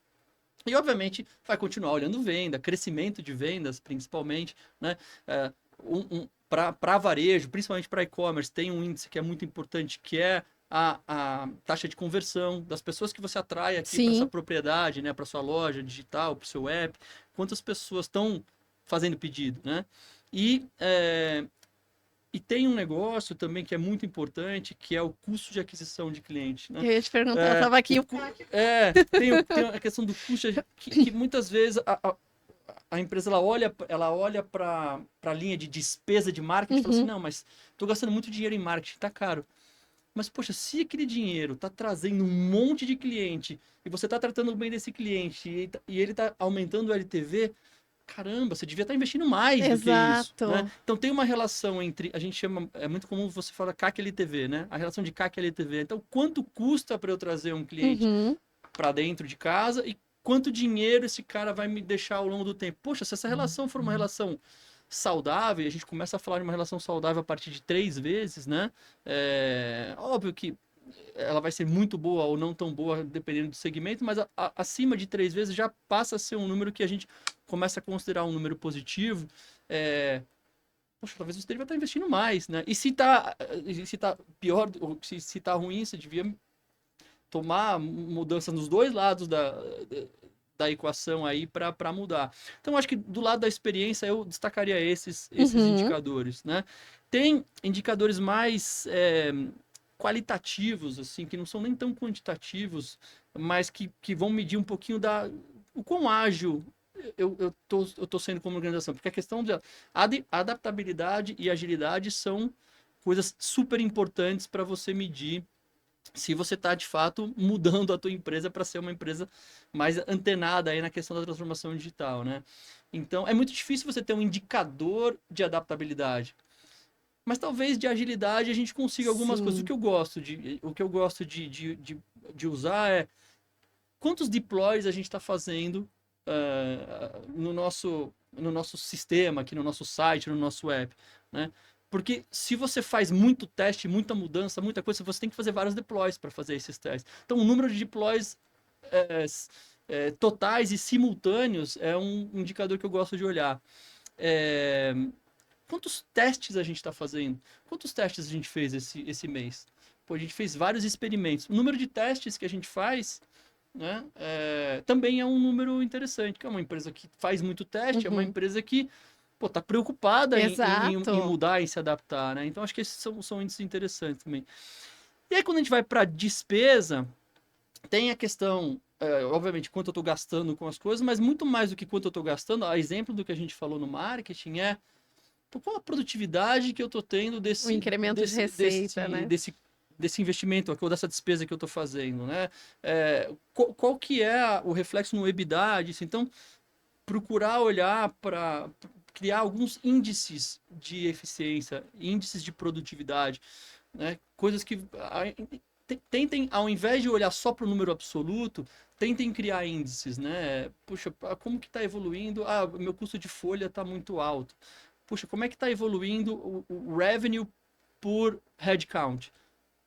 E, obviamente, vai continuar olhando venda, crescimento de vendas, principalmente, né? Para varejo, principalmente para e-commerce, tem um índice que é muito importante, que é a taxa de conversão das pessoas que você atrai aqui para essa propriedade, né? Para sua loja digital, para o seu app. Quantas pessoas estão fazendo pedido, né? E tem um negócio também que é muito importante, que é o custo de aquisição de cliente, né? Eu ia te perguntar, eu estava aqui. Tem a questão do custo, que muitas vezes a empresa ela olha para a linha de despesa de marketing e fala assim, não, mas estou gastando muito dinheiro em marketing, tá caro. Mas, poxa, se aquele dinheiro está trazendo um monte de cliente e você está tratando bem desse cliente e ele está aumentando o LTV, caramba, você devia estar investindo mais do que isso, né? Então tem uma relação entre, a gente chama, é muito comum você falar CAC LTV, né? A relação de CAC LTV. Então, quanto custa para eu trazer um cliente para dentro de casa e quanto dinheiro esse cara vai me deixar ao longo do tempo? Poxa, se essa relação for uma relação saudável, a gente começa a falar de uma relação saudável a partir de 3 vezes, né? Óbvio que ela vai ser muito boa ou não tão boa, dependendo do segmento, mas acima de 3 vezes já passa a ser um número que a gente começa a considerar um número positivo. Poxa, talvez você deveria estar investindo mais, né? E se tá pior, ou se tá ruim, você devia tomar mudanças nos dois lados da equação aí para mudar. Então, acho que do lado da experiência eu destacaria esses indicadores, né? Tem indicadores mais qualitativos, assim, que não são nem tão quantitativos, mas que vão medir um pouquinho o quão ágil eu tô sendo como organização. Porque a questão de adaptabilidade e agilidade são coisas super importantes para você medir se você está, de fato, mudando a tua empresa para ser uma empresa mais antenada aí na questão da transformação digital, né? Então, é muito difícil você ter um indicador de adaptabilidade. Mas talvez de agilidade a gente consiga algumas coisas. O que eu gosto de usar é quantos deploys a gente está fazendo no nosso sistema, aqui no nosso site, no nosso app, né? Porque se você faz muito teste, muita mudança, muita coisa, você tem que fazer vários deploys para fazer esses testes. Então, o número de deploys totais e simultâneos é um indicador que eu gosto de olhar. Quantos testes a gente está fazendo? Quantos testes a gente fez esse mês? Pô, a gente fez vários experimentos. O número de testes que a gente faz, né, também é um número interessante, que é uma empresa que faz muito teste, é uma empresa que está preocupada em mudar, em se adaptar, né? Então, acho que esses são índices interessantes também. E aí, quando a gente vai para despesa, tem a questão, obviamente, quanto eu estou gastando com as coisas, mas muito mais do que quanto eu estou gastando, a exemplo do que a gente falou no marketing qual a produtividade que eu estou tendo o incremento de receita, né? Desse investimento, ou dessa despesa que eu estou fazendo, né? Qual que é o reflexo no EBITDA disso? Então, procurar olhar para criar alguns índices de eficiência, índices de produtividade, né? Coisas que tentem, ao invés de olhar só para o número absoluto, tentem criar índices, né? Puxa, como que está evoluindo? Meu custo de folha está muito alto. puxa, como é que está evoluindo o revenue por headcount?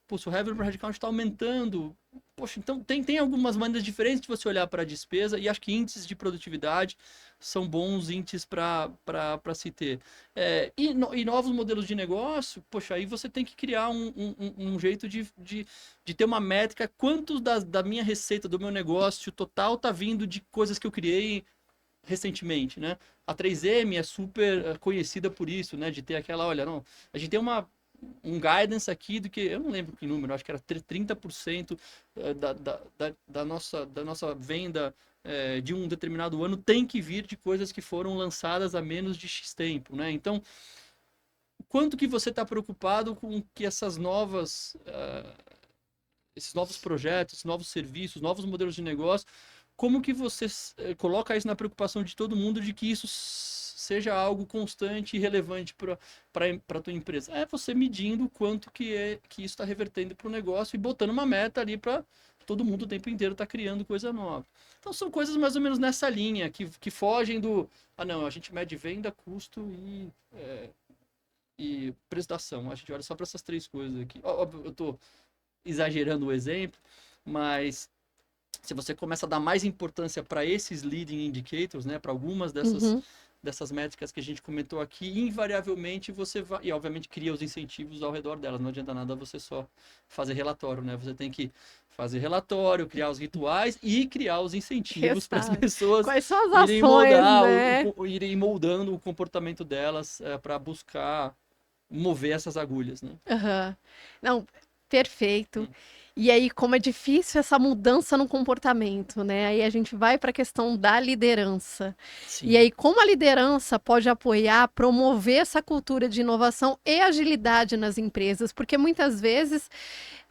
Poxa, o revenue por headcount está aumentando. Poxa, então tem algumas maneiras diferentes de você olhar para a despesa, e acho que índices de produtividade são bons índices para se ter. E novos modelos de negócio, poxa, aí você tem que criar um jeito de ter uma métrica, quanto da minha receita, do meu negócio total está vindo de coisas que eu criei recentemente, né? A 3M é super conhecida por isso, né? De ter aquela, olha, não, a gente tem um guidance aqui do que, eu não lembro que número, acho que era 30% da nossa venda de um determinado ano tem que vir de coisas que foram lançadas há menos de X tempo, né? Então, quanto que você está preocupado com que esses novos projetos, novos serviços, novos modelos de negócio, como que você coloca isso na preocupação de todo mundo de que isso seja algo constante e relevante para a tua empresa? É você medindo o quanto que isso está revertendo para o negócio e botando uma meta ali para todo mundo o tempo inteiro estar criando coisa nova. Então são coisas mais ou menos nessa linha, que fogem do, não, a gente mede venda, custo e prestação. A gente olha só para essas três coisas aqui. Óbvio, eu estou exagerando o exemplo, mas se você começa a dar mais importância para esses leading indicators, né, para algumas dessas métricas que a gente comentou aqui, invariavelmente você vai, e obviamente cria os incentivos ao redor delas. Não adianta nada você só fazer relatório, né? Você tem que fazer relatório, criar os rituais e criar os incentivos para as pessoas. Quais são as ações, né? Irem moldando o comportamento delas para buscar mover essas agulhas, né? Não, perfeito. E aí, como é difícil essa mudança no comportamento, né? Aí a gente vai para a questão da liderança. Sim. E aí, como a liderança pode apoiar, promover essa cultura de inovação e agilidade nas empresas? Porque muitas vezes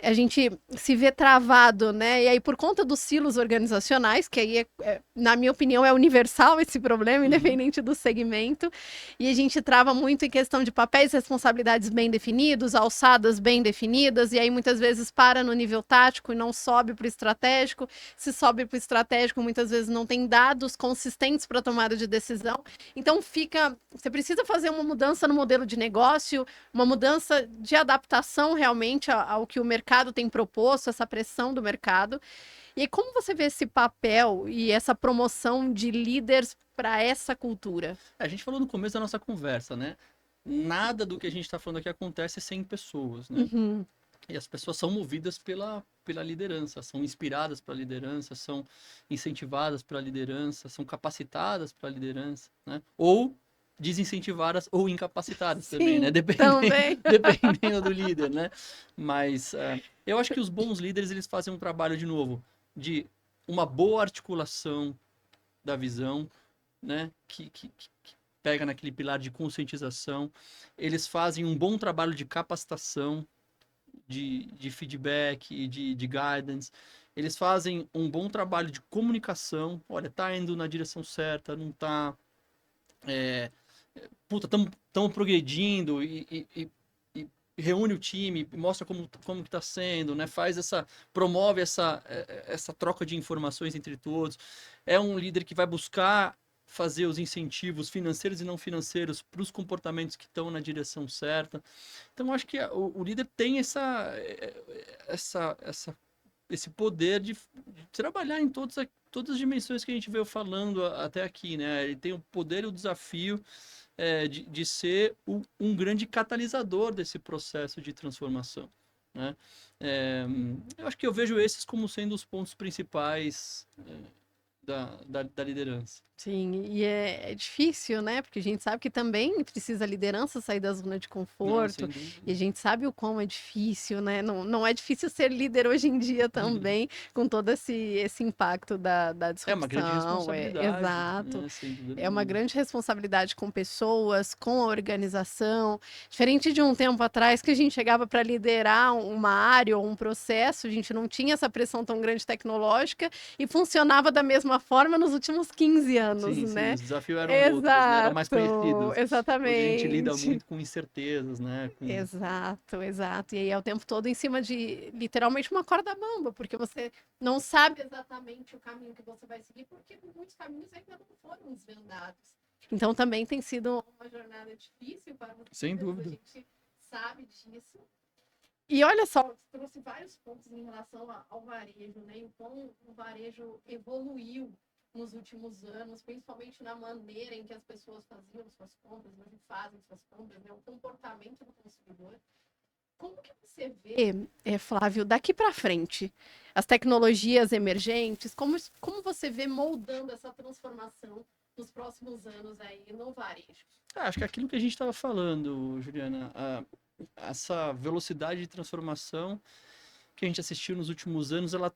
a gente se vê travado, né? E aí, por conta dos silos organizacionais, que aí, na minha opinião, é universal esse problema, independente do segmento, e a gente trava muito em questão de papéis e responsabilidades bem definidos, alçadas bem definidas, e aí muitas vezes para no nível tático e não sobe para o estratégico. Se sobe para o estratégico, muitas vezes não tem dados consistentes para tomada de decisão. Então você precisa fazer uma mudança no modelo de negócio, uma mudança de adaptação realmente ao que o mercado tem proposto, essa pressão do mercado. E aí, como você vê esse papel e essa promoção de líderes para essa cultura? A gente falou no começo da nossa conversa, né? Nada do que a gente está falando aqui acontece sem pessoas, né? E as pessoas são movidas pela liderança, são inspiradas pela liderança, são incentivadas pela liderança, são capacitadas pela liderança, né? Ou desincentivadas ou incapacitadas. Sim, também, né? Dependendo do líder, né? Mas eu acho que os bons líderes, eles fazem um trabalho, de novo, de uma boa articulação da visão, né? Que pega naquele pilar de conscientização. Eles fazem um bom trabalho de capacitação, de feedback, de guidance. Eles fazem um bom trabalho de comunicação. Olha, tá indo na direção certa, não tá... estamos progredindo e reúne o time, mostra como que está sendo, né? Promove essa troca de informações entre todos. É um líder que vai buscar fazer os incentivos financeiros e não financeiros para os comportamentos que estão na direção certa. Então, acho que o líder tem esse poder de trabalhar em todas as dimensões que a gente veio falando até aqui, né? Ele tem o poder e o desafio de ser um grande catalisador desse processo de transformação, né? Eu acho que eu vejo esses como sendo os pontos principais da liderança. Sim, e é difícil, né? Porque a gente sabe que também precisa a liderança sair da zona de conforto. Não, e a gente sabe o quão é difícil, né? Não é difícil ser líder hoje em dia também, com todo esse impacto da disrupção. É uma grande responsabilidade. Exato. É uma grande responsabilidade com pessoas, com a organização. Diferente de um tempo atrás que a gente chegava para liderar uma área ou um processo, a gente não tinha essa pressão tão grande tecnológica e funcionava da mesma forma nos últimos 15 anos. Sim, né? Os desafios eram outros, né? Eram mais conhecidos. Exatamente. Hoje a gente lida muito com incertezas, né? Exato. E aí é o tempo todo em cima de, literalmente, uma corda bamba, porque você não sabe exatamente o caminho que você vai seguir, porque muitos caminhos ainda não foram desvendados. Então também tem sido uma jornada difícil para vocês. Sem dúvida. A gente sabe disso. E olha só, trouxe vários pontos em relação ao varejo, né? E como o varejo evoluiu nos últimos anos, principalmente na maneira em que as pessoas faziam suas compras, hoje fazem suas compras, né? O comportamento do consumidor. Como que você vê, Flávio, daqui para frente, as tecnologias emergentes, como você vê moldando essa transformação nos próximos anos aí no varejo? Acho que aquilo que a gente estava falando, Juliana, essa velocidade de transformação que a gente assistiu nos últimos anos, ela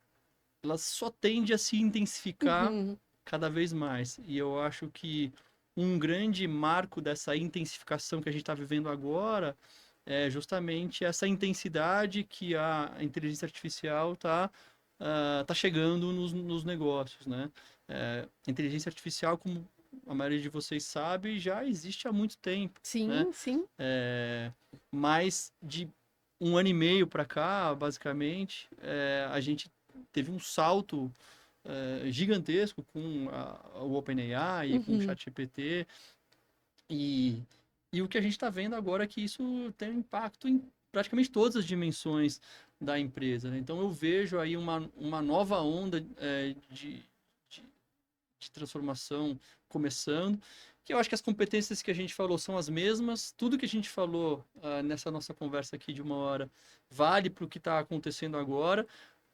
só tende a se intensificar cada vez mais. E eu acho que um grande marco dessa intensificação que a gente está vivendo agora é justamente essa intensidade que a inteligência artificial está tá chegando nos negócios, né? A inteligência artificial, como a maioria de vocês sabe, já existe há muito tempo. Sim, né? sim. Mas de um ano e meio para cá, basicamente, a gente teve um salto gigantesco com o OpenAI e com o ChatGPT. E o que a gente está vendo agora é que isso tem um impacto em praticamente todas as dimensões da empresa. Né? Então eu vejo aí uma nova onda de transformação começando, que eu acho que as competências que a gente falou são as mesmas, tudo que a gente falou nessa nossa conversa aqui de uma hora vale para o que está acontecendo agora.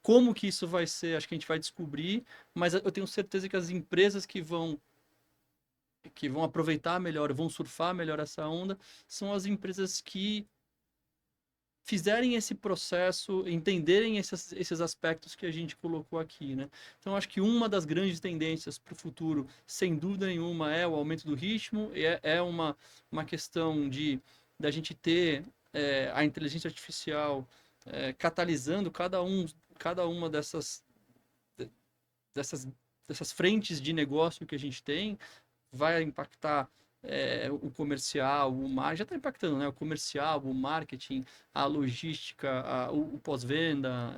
Como que isso vai ser, acho que a gente vai descobrir, mas eu tenho certeza que as empresas que vão aproveitar melhor, vão surfar melhor essa onda, são as empresas que fizerem esse processo, entenderem esses aspectos que a gente colocou aqui, né? Então, acho que uma das grandes tendências para o futuro, sem dúvida nenhuma, é o aumento do ritmo, é uma questão da gente ter a inteligência artificial catalisando cada uma dessas frentes de negócio que a gente tem, vai impactar o comercial, o marketing, já está impactando, né? O comercial, o marketing, a logística, o pós-venda,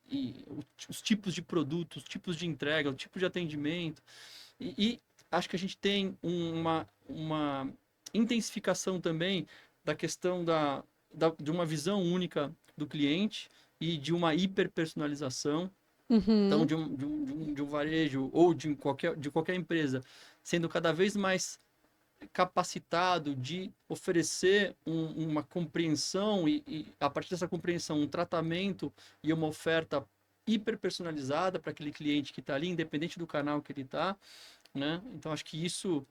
e os tipos de produtos, os tipos de entrega, o tipo de atendimento. E acho que a gente tem uma intensificação também da questão de uma visão única do cliente e de uma hiperpersonalização. Então, de um varejo ou de qualquer empresa sendo cada vez mais capacitado de oferecer uma compreensão e, a partir dessa compreensão, um tratamento e uma oferta hiperpersonalizada para aquele cliente que está ali, independente do canal que ele está, né? Então, acho que isso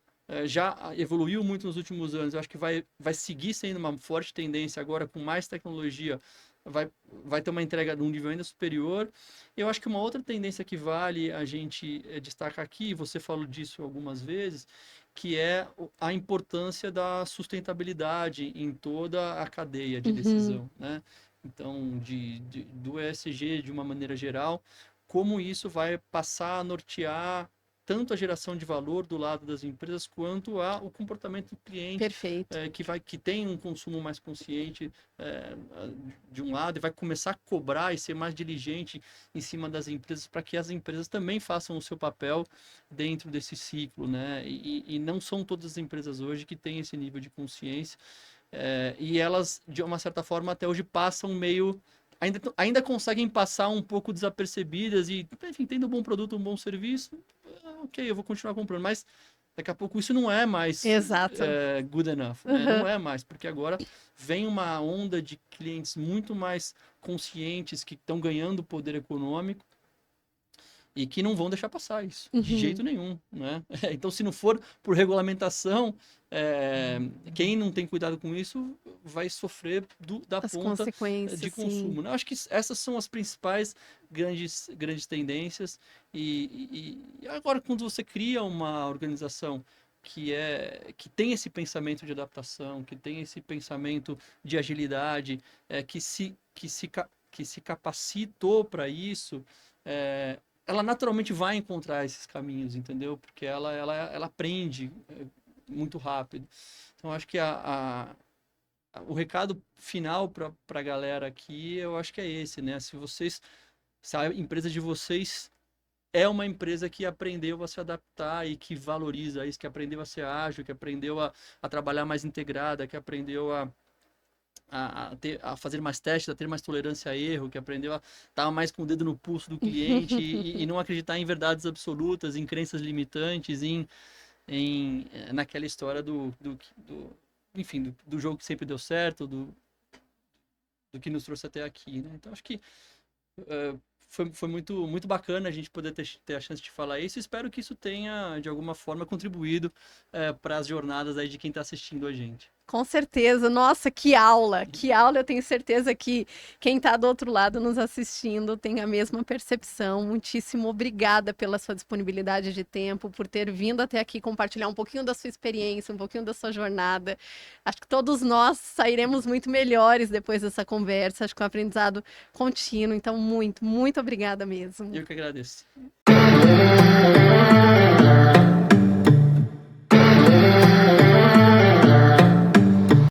já evoluiu muito nos últimos anos. Eu acho que vai seguir sendo uma forte tendência agora com mais tecnologia. Vai ter uma entrega num nível ainda superior. Eu acho que uma outra tendência que vale a gente destacar aqui, você falou disso algumas vezes, que é a importância da sustentabilidade em toda a cadeia de decisão, né? Então, do ESG de uma maneira geral, como isso vai passar a nortear tanto a geração de valor do lado das empresas quanto o comportamento do cliente. Perfeito. Que tem um consumo mais consciente de um lado e vai começar a cobrar e ser mais diligente em cima das empresas para que as empresas também façam o seu papel dentro desse ciclo, né? E não são todas as empresas hoje que têm esse nível de consciência e elas, de uma certa forma, até hoje passam meio... Ainda conseguem passar um pouco desapercebidas e, enfim, tendo um bom produto, um bom serviço, ok, eu vou continuar comprando, mas daqui a pouco isso não é mais good enough, né? Não é mais, porque agora vem uma onda de clientes muito mais conscientes que estão ganhando poder econômico e que não vão deixar passar isso, de jeito nenhum, né? Então, se não for por regulamentação, quem não tem cuidado com isso vai sofrer da ponta de consumo. Né? Acho que essas são as principais grandes tendências. E agora, quando você cria uma organização que tem esse pensamento de adaptação, que tem esse pensamento de agilidade, que se capacitou para isso, ela naturalmente vai encontrar esses caminhos, entendeu? Porque ela aprende muito rápido. Então, acho que o recado final para a galera aqui, eu acho que é esse, né? Se a empresa de vocês é uma empresa que aprendeu a se adaptar e que valoriza isso, que aprendeu a ser ágil, que aprendeu a trabalhar mais integrada, que aprendeu a fazer mais testes, a ter mais tolerância a erro, que aprendeu a estar mais com o dedo no pulso do cliente e não acreditar em verdades absolutas, em crenças limitantes, naquela história enfim, do jogo que sempre deu certo, do que nos trouxe até aqui, né? Então, acho que foi muito, muito bacana a gente poder ter a chance de falar isso. Espero que isso tenha, de alguma forma, contribuído para as jornadas aí de quem está assistindo a gente. Com certeza. Nossa, que aula! Que aula! Eu tenho certeza que quem está do outro lado nos assistindo tem a mesma percepção. Muitíssimo obrigada pela sua disponibilidade de tempo, por ter vindo até aqui compartilhar um pouquinho da sua experiência, um pouquinho da sua jornada. Acho que todos nós sairemos muito melhores depois dessa conversa. Acho que é um aprendizado contínuo. Então, muito, muito obrigada mesmo. Eu que agradeço.